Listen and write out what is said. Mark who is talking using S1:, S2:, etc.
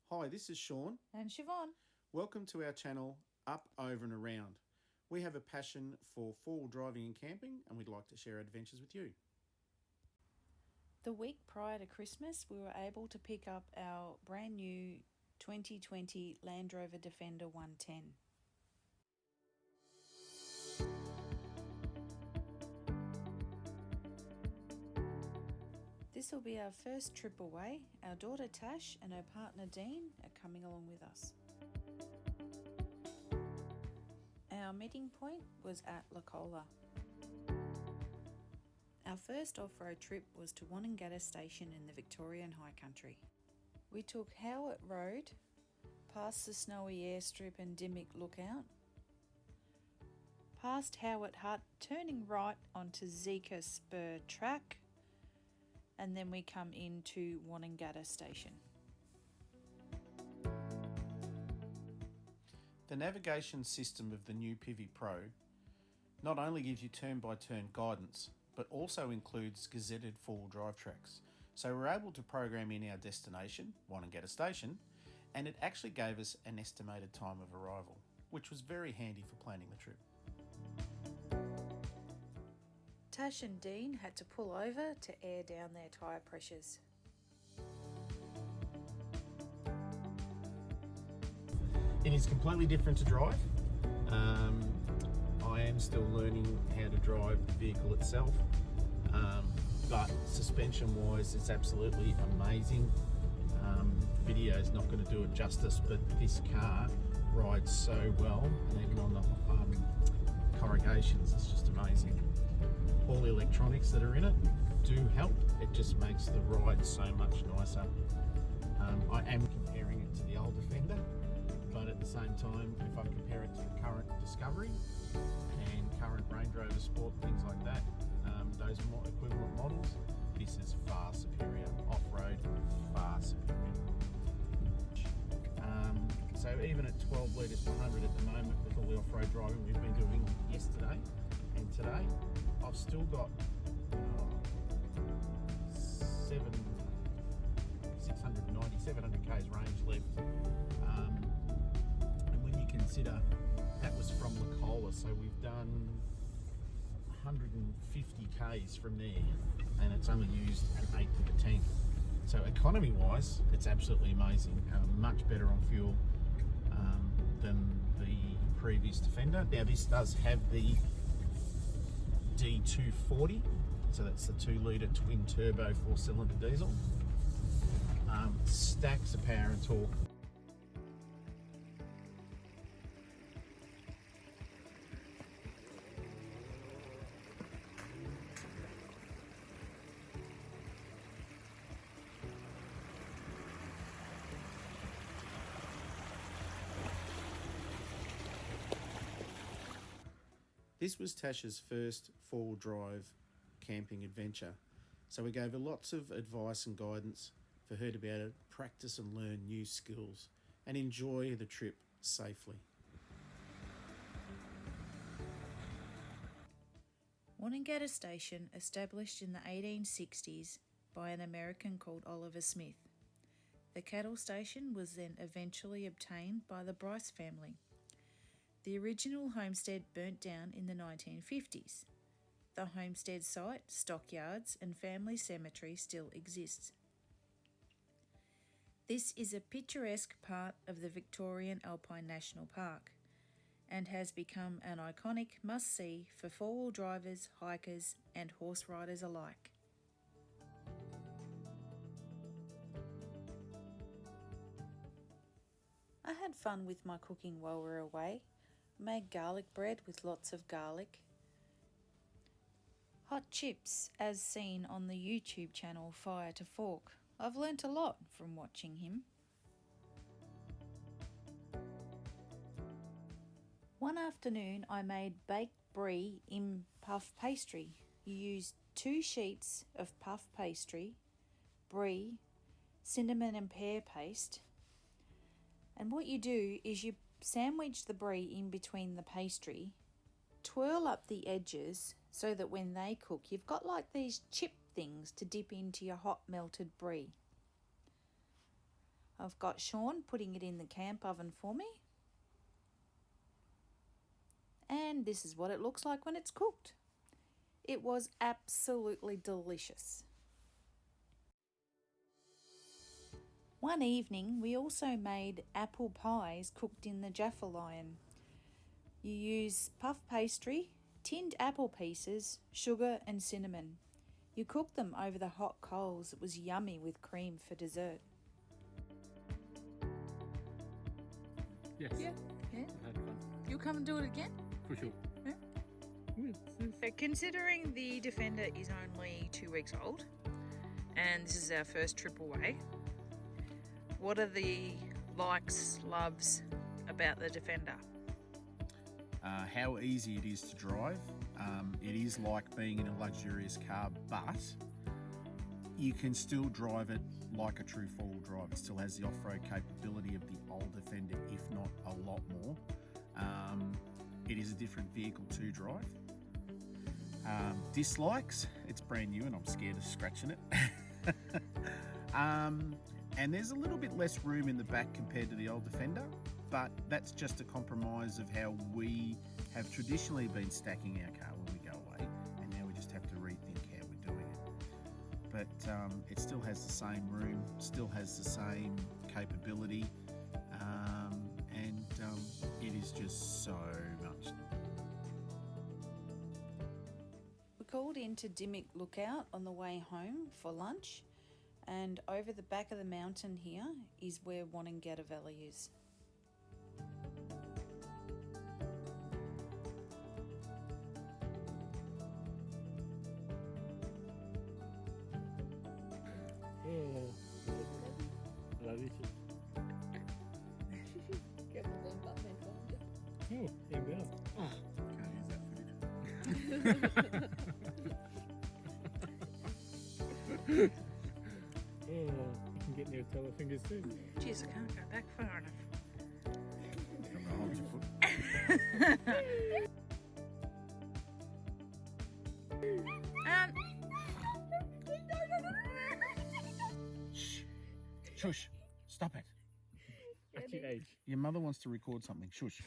S1: Hi, this is Sean.
S2: And Siobhan.
S1: Welcome to our channel, Up, Over and Around. We have a passion for four-wheel driving and camping, and we'd like to share our adventures with you.
S2: The week prior to Christmas, we were able to pick up our brand new 2020 Land Rover Defender 110. This will be our first trip away. Our daughter Tash and her partner Dean are coming along with us. Our meeting point was at Lacola. Our first off-road trip was to Wonnangatta Station in the Victorian High Country. We took Howard Road, past the snowy airstrip and Dimmick Lookout, past Howard Hut, turning right onto Zika Spur Track, and then we come into Wonnangatta Station.
S1: The navigation system of the new Pivi Pro not only gives you turn-by-turn guidance, but also includes gazetted four-wheel drive tracks. So we're able to program in our destination, Wonnangatta Station, and it actually gave us an estimated time of arrival, which was very handy for planning the trip.
S2: Tash and Dean had to pull over to air down their tyre pressures.
S1: It is completely different to drive. I am still learning how to drive the vehicle itself, but suspension-wise, it's absolutely amazing. Video is not going to do it justice, but this car rides so well, and even on the corrugations, it's just amazing. All the electronics that are in it do help. It just makes the ride so much nicer. I am comparing it to the old Defender, but at the same time, if I compare it to the current Discovery and current Range Rover Sport, things like that, those equivalent models, this is far superior. Off-road, far superior. So even at 12 litres per 100 at the moment with all the off-road driving we've been doing yesterday and today, I've still got 700 k's range left. And when you consider that was from Lacola, so we've done 150 k's from there, and it's only used an eighth of a tank. So economy wise, it's absolutely amazing. Much better on fuel than the previous Defender. Now this does have the D240, so that's the 2 litre twin turbo 4-cylinder diesel. Stacks of power and torque. This was Tasha's first four-wheel drive camping adventure, so we gave her lots of advice and guidance for her to be able to practice and learn new skills and enjoy the trip safely.
S2: Wonnangatta Station, established in the 1860s by an American called Oliver Smith. The cattle station was then eventually obtained by the Bryce family. The original homestead burnt down in the 1950s. The homestead site, stockyards and family cemetery still exists. This is a picturesque part of the Victorian Alpine National Park and has become an iconic must-see for four-wheel drivers, hikers and horse riders alike. I had fun with my cooking while we were away. Made garlic bread with lots of garlic. Hot chips, as seen on the YouTube channel Fire to Fork. I've learnt a lot from watching him. One afternoon I made baked brie in puff pastry. You use 2 sheets of puff pastry, brie, cinnamon and pear paste, and what you do is you sandwich the brie in between the pastry, twirl up the edges so that when they cook you've got like these chip things to dip into your hot melted brie. I've got Sean putting it in the camp oven for me. And this is what it looks like when it's cooked. It was absolutely delicious. One evening, we also made apple pies cooked in the Jaffa Lion. You use puff pastry, tinned apple pieces, sugar and cinnamon. You cook them over the hot coals. It was yummy with cream for dessert.
S3: Yes.
S2: Yeah.
S3: I had fun.
S2: You'll come and do it again?
S3: For sure.
S2: Yeah. So considering the Defender is only 2 weeks old, and this is our first trip away, what are the likes, loves about the Defender?
S1: How easy it is to drive. It is like being in a luxurious car, but you can still drive it like a true four-wheel drive. It still has the off-road capability of the old Defender, if not a lot more. It is a different vehicle to drive. Dislikes, it's brand new and I'm scared of scratching it. And there's a little bit less room in the back compared to the old Defender, but that's just a compromise of how we have traditionally been stacking our car when we go away, and now we just have to rethink how we're doing it. But it still has the same room, still has the same capability, and it is just so much.
S2: We called into Dimmick Lookout on the way home for lunch, and over the back of the mountain here is where Wonnangatta Valley is.
S3: Oh, maravilha.
S4: Quer fazer embasamento onde?
S3: É mesmo?
S1: Can't use that footage.
S3: Oh, you can get near tail fingers soon.
S2: Jeez, I can't go back far enough.
S1: Hold your foot. Shh. Shush. Stop it.
S3: At your age.
S1: Your mother wants to record something. Shush.